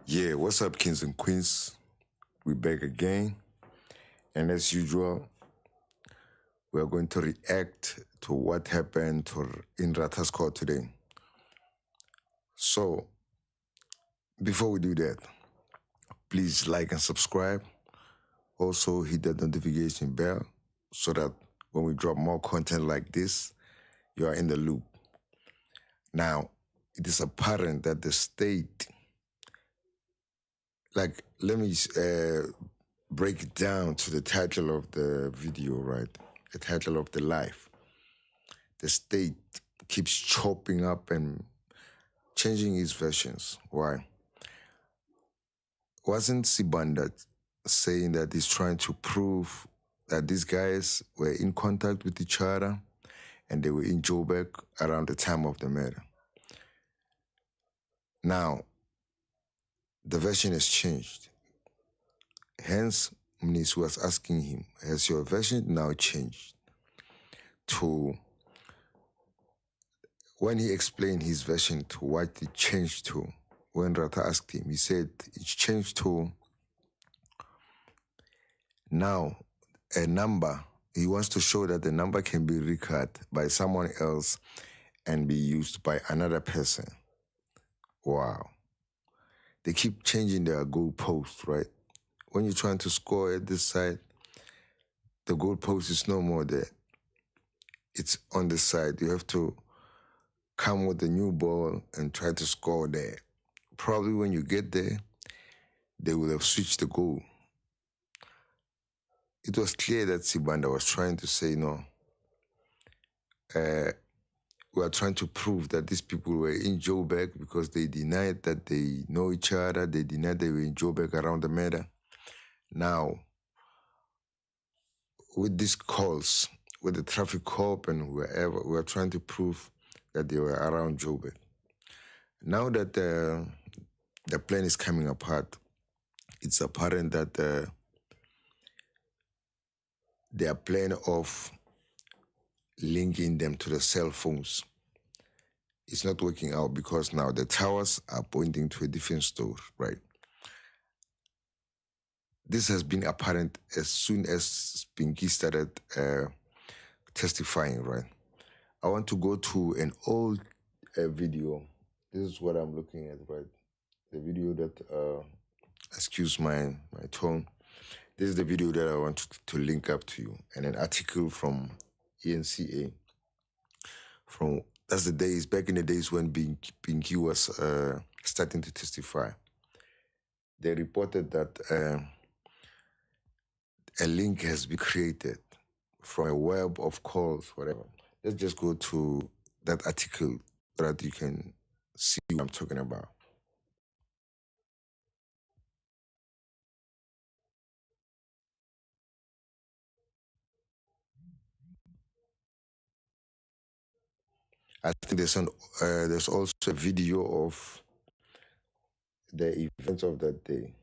Yeah, what's up, kings and queens? We're back again, and as usual, we are going to react to what happened in Rata's court today. So, before we do that, please like and subscribe. Also, hit that notification bell so that when we drop more content like this, you are in the loop. Now, it is apparent that the state, let me break it down to the title of the video, right? The title of the live. The state keeps chopping up and changing its versions. Why? Wasn't Sibanda saying that he's trying to prove that these guys were in contact with each other and they were in Joburg around the time of the murder? Now, the version has changed. Hence, Mnis was asking him, has your version now changed? To when he explained his version to what it changed to, when Rata asked him, he said it's changed to now a number. He wants to show that the number can be Ricad by someone else and be used by another person. Wow. They keep changing their goalposts, right? When you're trying to score at this side, the goalpost is no more there. It's on the side. You have to come with a new ball and try to score there. Probably when you get there, they will have switched the goal. It was clear that Sibanda was trying to say, no, we are trying to prove that these people were in Joburg because they denied that they know each other. They denied they were in Joburg around the murder. Now, with these calls, with the traffic cop and wherever, we are trying to prove that they were around Joburg. Now that the plan is coming apart, it's apparent that their plan of linking them to the cell phones is not working out because now the towers are pointing to a different story, right? This has been apparent as soon as Pinky started testifying, right? I want to go to an old video. This is what I'm looking at, right? The video that, excuse my tone. This is the video that I want to link up to you, and an article from ENCA. That's the days, back in the days when Pinky was starting to testify. They reported that a link has been created from a web of calls, whatever. Let's just go to that article so that you can see what I'm talking about. I think there's also a video of the events of that day.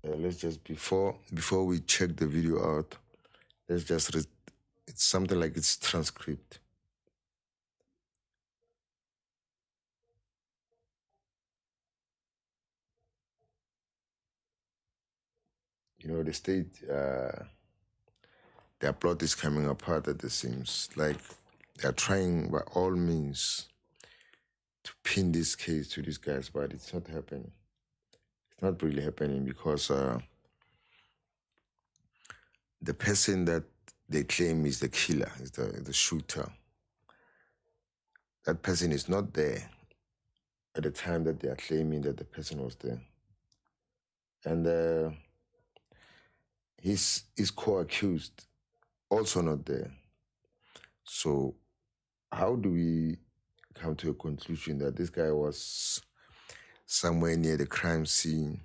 Let's just before we check the video out, let's just it's something like it's transcript. You know, the state, their plot is coming apart at the seams. Like they're trying by all means to pin this case to these guys, but it's not happening. It's not really happening because the person that they claim is the killer, is the shooter. That person is not there at the time that they are claiming that the person was there. And his co-accused also not there. So how do we come to a conclusion that this guy was somewhere near the crime scene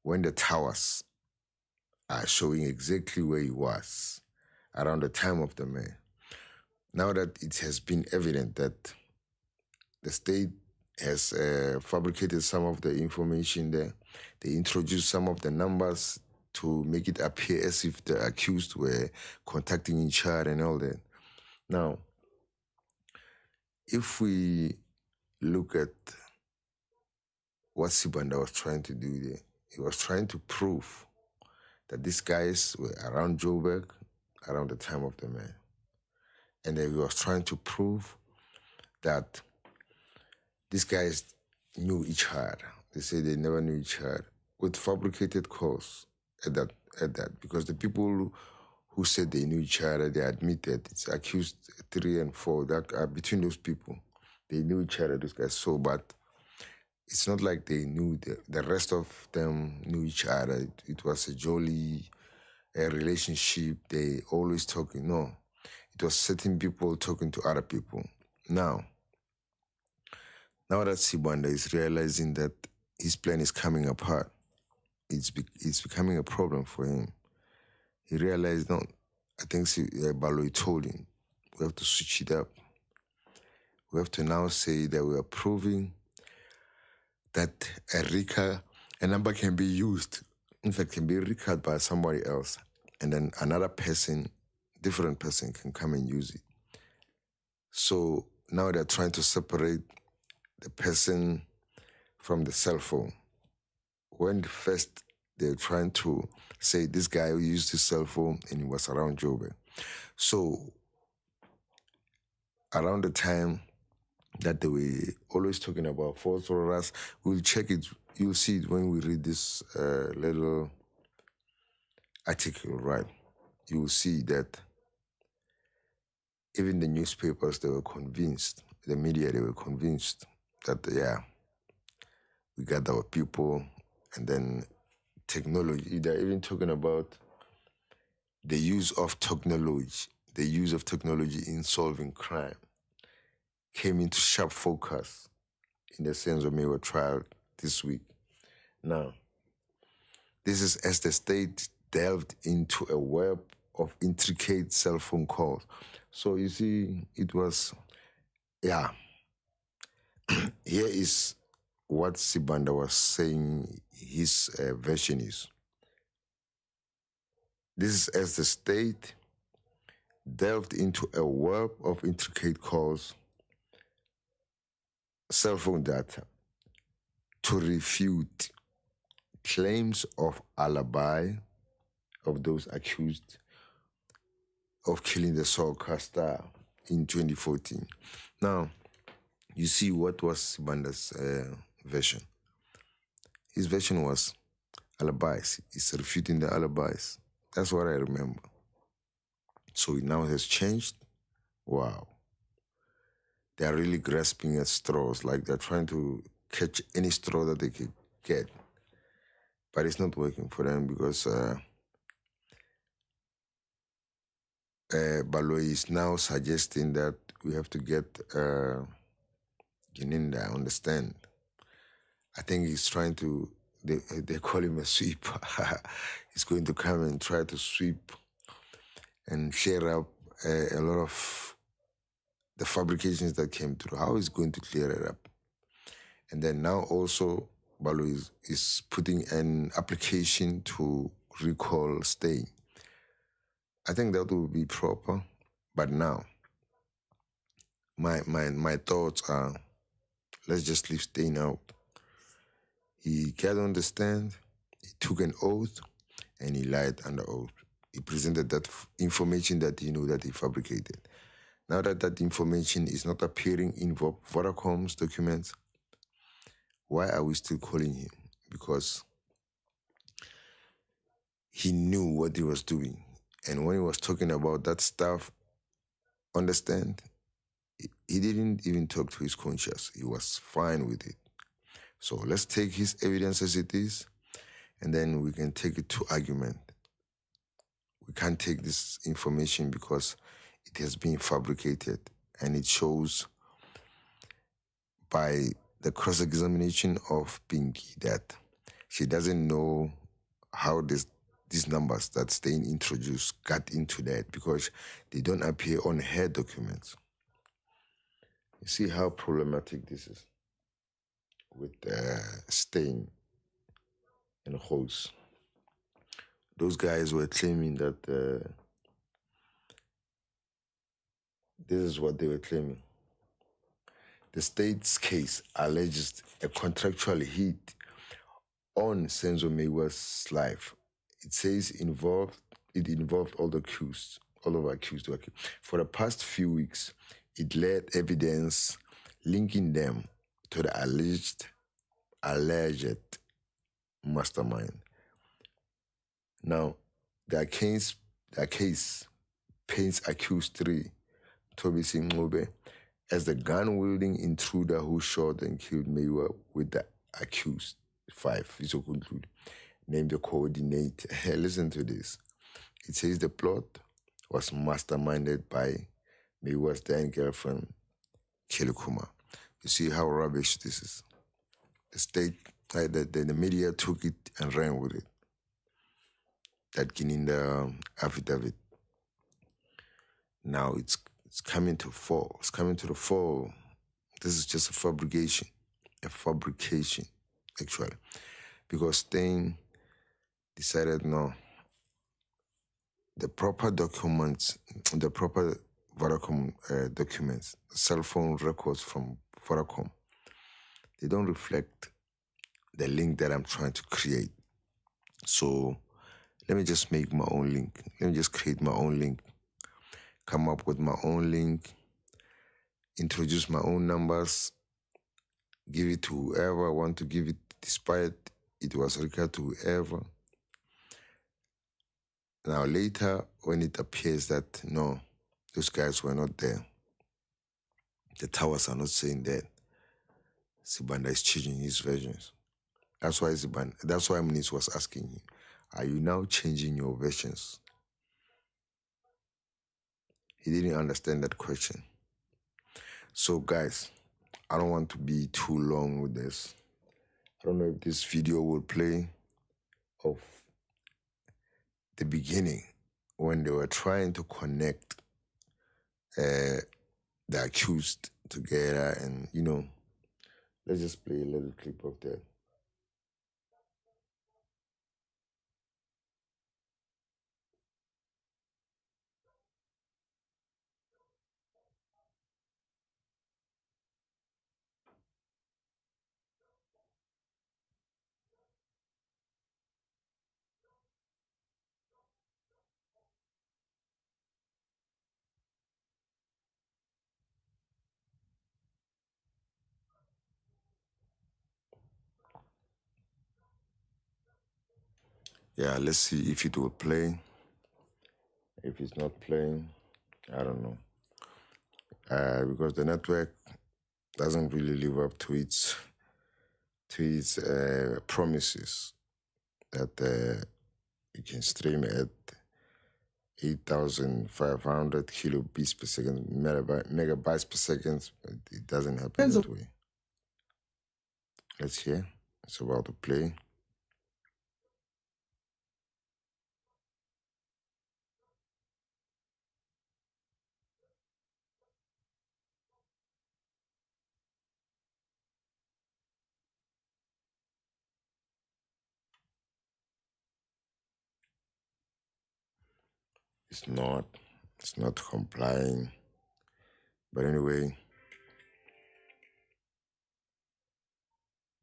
when the towers are showing exactly where he was around the time of the murder? Now that it has been evident that the state has fabricated some of the information there. They introduced some of the numbers to make it appear as if the accused were contacting each other and all that. Now, if we look at what Sibanda was trying to do there, he was trying to prove that these guys were around Joburg around the time of the man. And then he was trying to prove that these guys knew each other. They say they never knew each other with fabricated calls at that because the people who said they knew each other, they admitted it's accused 3 and 4 that are between those people. They knew each other, those guys. So, but it's not like they knew the rest of them knew each other. It was a jolly relationship. They always talking. No, it was certain people talking to other people. Now that Sibanda is realizing that his plan is coming apart, it's becoming a problem for him. He realized, no, I think Baloy told him, we have to switch it up. We have to now say that we are proving that a number can be used. In fact, can be Ricad by somebody else. And then another person, different person can come and use it. So now they're trying to separate the person from the cell phone. When first they're trying to say this guy who used his cell phone and he was around Joburg. So around the time that they were always talking about false rollers, we'll check it. You'll see it when we read this little article, right? You will see that even the newspapers, they were convinced, the media, they were convinced that, yeah, we got our people, and then technology, they're even talking about the use of technology in solving crime came into sharp focus in the sense of Mayweather trial this week. Now, this is as the state delved into a web of intricate cell phone calls. So you see, it was, yeah. Here is what Sibanda was saying his version is. This is as the state delved into a web of intricate calls, cell phone data, to refute claims of alibi of those accused of killing the soccer star in 2014. Now, you see what was Sibanda's version. His version was alibis. He's refuting the alibis. That's what I remember. So it now has changed. Wow. They're really grasping at straws, like they're trying to catch any straw that they could get. But it's not working for them because Baloy is now suggesting that we have to get Gininda, understand. I think he's trying to, they call him a sweep. He's going to come and try to sweep and clear up a lot of the fabrications that came through. How is going to clear it up? And then now also, Baloy is putting an application to recall staying. I think that will be proper. But now, my thoughts are, let's just leave staying out. He can't understand. He took an oath and he lied under oath. He presented that information that he knew that he fabricated. Now that that information is not appearing in Vodacom's documents, why are we still calling him? Because he knew what he was doing. And when he was talking about that stuff, understand, he didn't even talk to his conscience. He was fine with it. So let's take his evidence as it is, and then we can take it to argument. We can't take this information because it has been fabricated, and it shows by the cross-examination of Pinky that she doesn't know how these numbers that Stein introduced got into that because they don't appear on her documents. You see how problematic this is. with stain and hose. Those guys were claiming that this is what they were claiming. The state's case alleges a contractual hit on Senzo Mewa's life. It says it involved all of accused. Okay. For the past few weeks, it led evidence linking them to the alleged mastermind. Now, their case paints accused three, Toby Singube, as the gun-wielding intruder who shot and killed Mewa with the accused five. This will conclude. Name the coordinator. Listen to this. It says the plot was masterminded by Mewa's then girlfriend, Kelikuma. You see how rubbish this is. The state, the media took it and ran with it. That in the affidavit. Now it's coming to fall. It's coming to the fall. This is just a fabrication, actually, because Stein decided no. The proper documents, the proper Vodacom documents, cell phone records from Vodacom, they don't reflect the link that I'm trying to create. So let me just make my own link. Let me just create my own link, come up with my own link, introduce my own numbers, give it to whoever I want to give it, despite it was Ricad to whoever. Now later, when it appears that no, those guys were not there, the towers are not saying that, Sibanda is changing his versions. That's why Muniz was asking him, are you now changing your versions? He didn't understand that question. So guys, I don't want to be too long with this. I don't know if this video will play of the beginning when they were trying to connect the accused together, and let's just play a little clip of that. Yeah, let's see if it will play. If it's not playing, I don't know. Because the network doesn't really live up to its promises that you can stream at 8,500 kilobits per second, megabytes per second. But it doesn't happen that way. Let's hear. It's about to play. It's not complying. But anyway,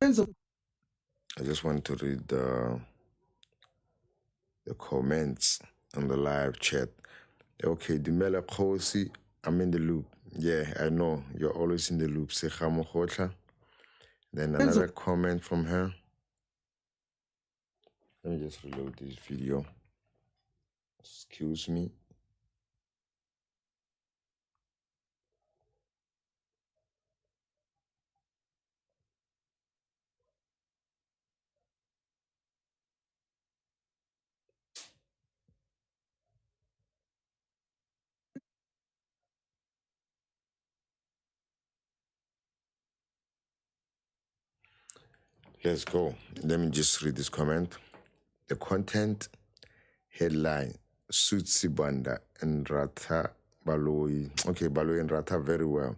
I just want to read the comments on the live chat. Okay, Dumela Khosi, I'm in the loop. Yeah, I know, you're always in the loop. Then another comment from her. Let me just reload this video. Excuse me. Let's go. Let me just read this comment. The content headline suits Sibanda and Rata Baloyi. Okay, Baloyi and Rata very well.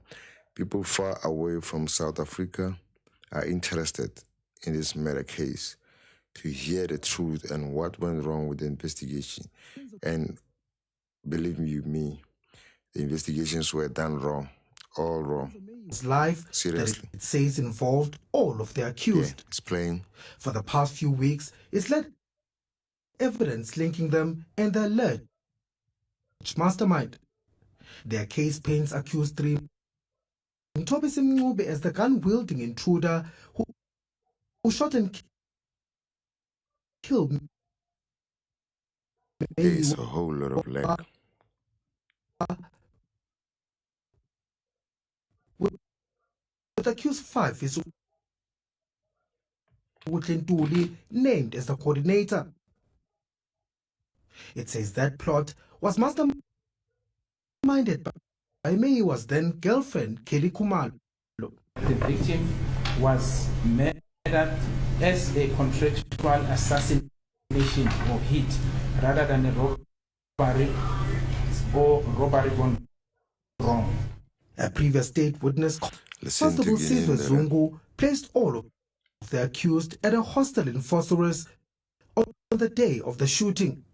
People far away from South Africa are interested in this murder case to hear the truth and what went wrong with the investigation. And believe me, the investigations were done wrong, all wrong. Life Seriously. that it says involved all of the accused. Yeah, it's plain. For the past few weeks, it's led evidence linking them and the alleged mastermind. Their case paints accused three Mtobe Simncube as the gun-wielding intruder who shot and killed There's a whole lot of lag. With accused 5 is Ntuli named as the coordinator. It says that plot was masterminded by Meyiwa's then girlfriend Kelly Khumalo. The victim was murdered as a contractual assassination or hit rather than a robbery or robbery gone wrong. A previous state witness, Constable Sizwe Zungu, placed all of the accused at a hostel in Phosphorus on the day of the shooting.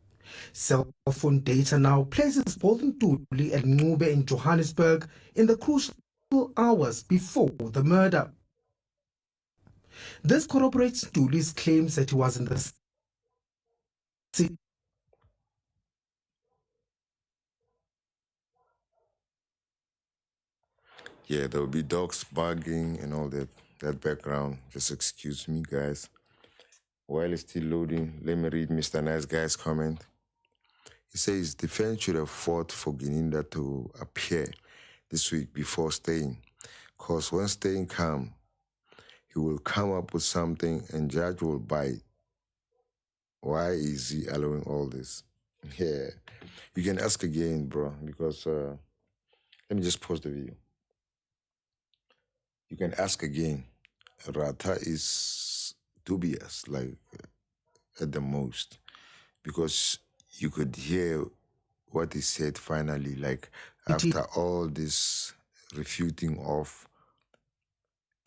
Cell phone data now places both Ntuli and Ncube in Johannesburg in the crucial hours before the murder. This corroborates Ntuli's claims that he was in the city. Yeah, there will be dogs barking and all that background. Just excuse me, guys. While it's still loading, let me read Mr. Nice Guy's comment. He says defense should have fought for Gininda to appear this week before staying. Because when staying calm, he will come up with something and judge will bite. Why is he allowing all this? Yeah, you can ask again, bro, because let me just pause the video. You can ask again. Rata is dubious, like at the most, because you could hear what he said finally, like after all this refuting of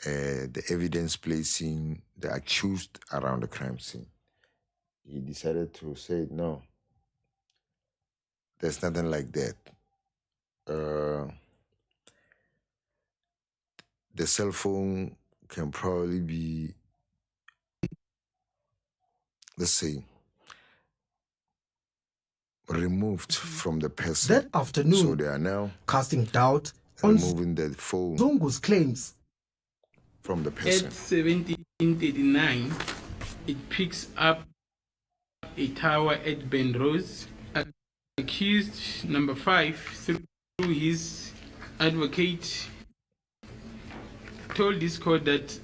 the evidence placing the accused around the crime scene. He decided to say, no, there's nothing like that. The cell phone can probably be, let's say, removed from the person. That afternoon, so they are now casting doubt on removing the phone Zungu's claims from the person. At 1739, it picks up a tower at Benrose. Accused number 5, through his advocate, told this court that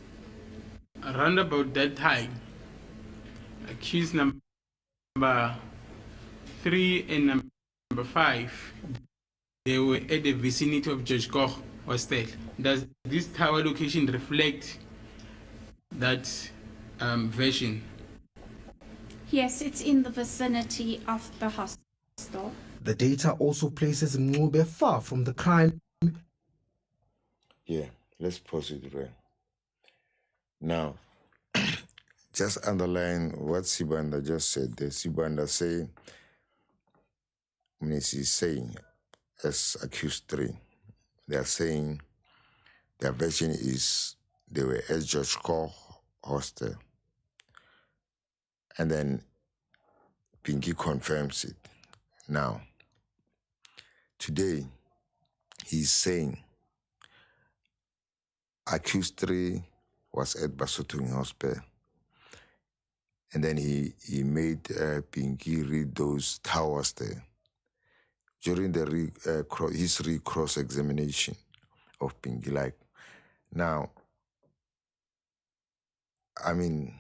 around about that time, accused number 3 and number 5, they were at the vicinity of George Koch Hostel. Does this tower location reflect that version? Yes, it's in the vicinity of the hostel. The data also places Ncube far from the crime. Yeah, let's pause it right now. Just underline what Sibanda just said. The Sibanda say, when he's saying, as accused 3, they are saying their version is they were at George Koch Hostel. And then Pinky confirms it. Now, today, he's saying accused 3 was at Basotho Hospital. And then he made Pinky read those towers there during the his cross-examination of Pinky. Like, now, I mean,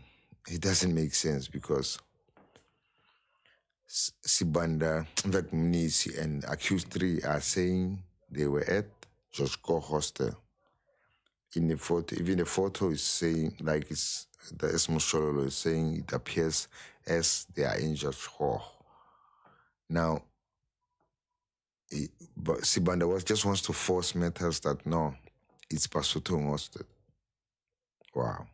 it doesn't make sense because Sibanda, in fact, Munisi and accused 3 are saying they were at George Koch Hostel. In the photo, even the photo is saying, like it's the Esmo Shololo is saying it appears as they are in George Koch. Now, but Sibanda just wants to force matters that no, it's Basotho Hostel. Wow.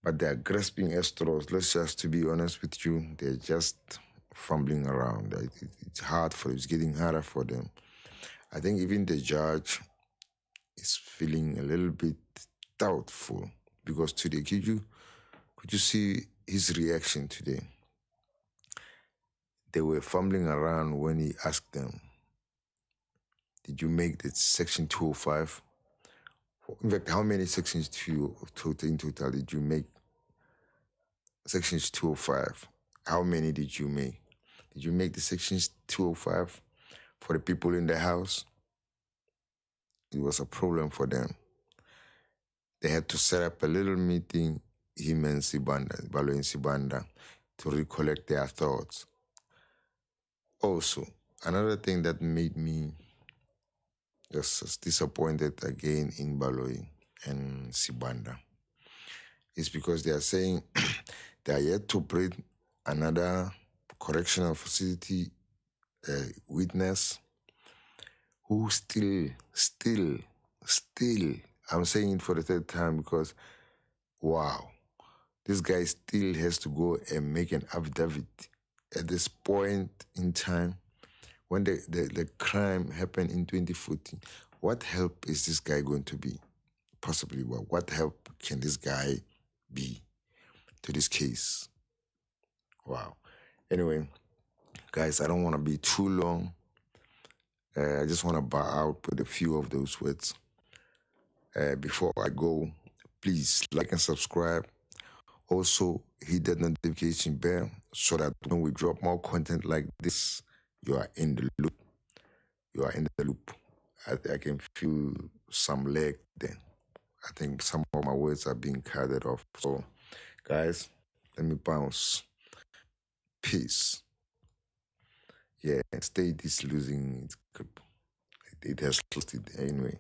But they're grasping at straws. Let's just to be honest with you, they're just fumbling around. It's hard for them. It's getting harder for them. I think even the judge is feeling a little bit doubtful because today, could you see his reaction today? They were fumbling around when he asked them, did you make the section 205? In fact, how many sections in total did you make? Sections 205. How many did you make? Did you make the sections 205 for the people in the house? It was a problem for them. They had to set up a little meeting, him and Sibanda, Balo and Sibanda, to recollect their thoughts. Also, another thing that made me just disappointed again in Baloy and Sibanda is because they are saying they are yet to bring another correctional facility witness who still, I'm saying it for the third time because, wow, this guy still has to go and make an affidavit at this point in time when the crime happened in 2014. What help is this guy going to be? Possibly, well, what help can this guy be to this case? Wow. Anyway, guys, I don't want to be too long. I just want to bow out with a few of those words. Before I go, please like and subscribe. Also, hit that notification bell so that when we drop more content like this, you are in the loop. You are in the loop. I can feel some lag then. I think some of my words are being cut off. So, guys, let me bounce. Peace. Yeah, stay this losing its grip. It has lost it anyway.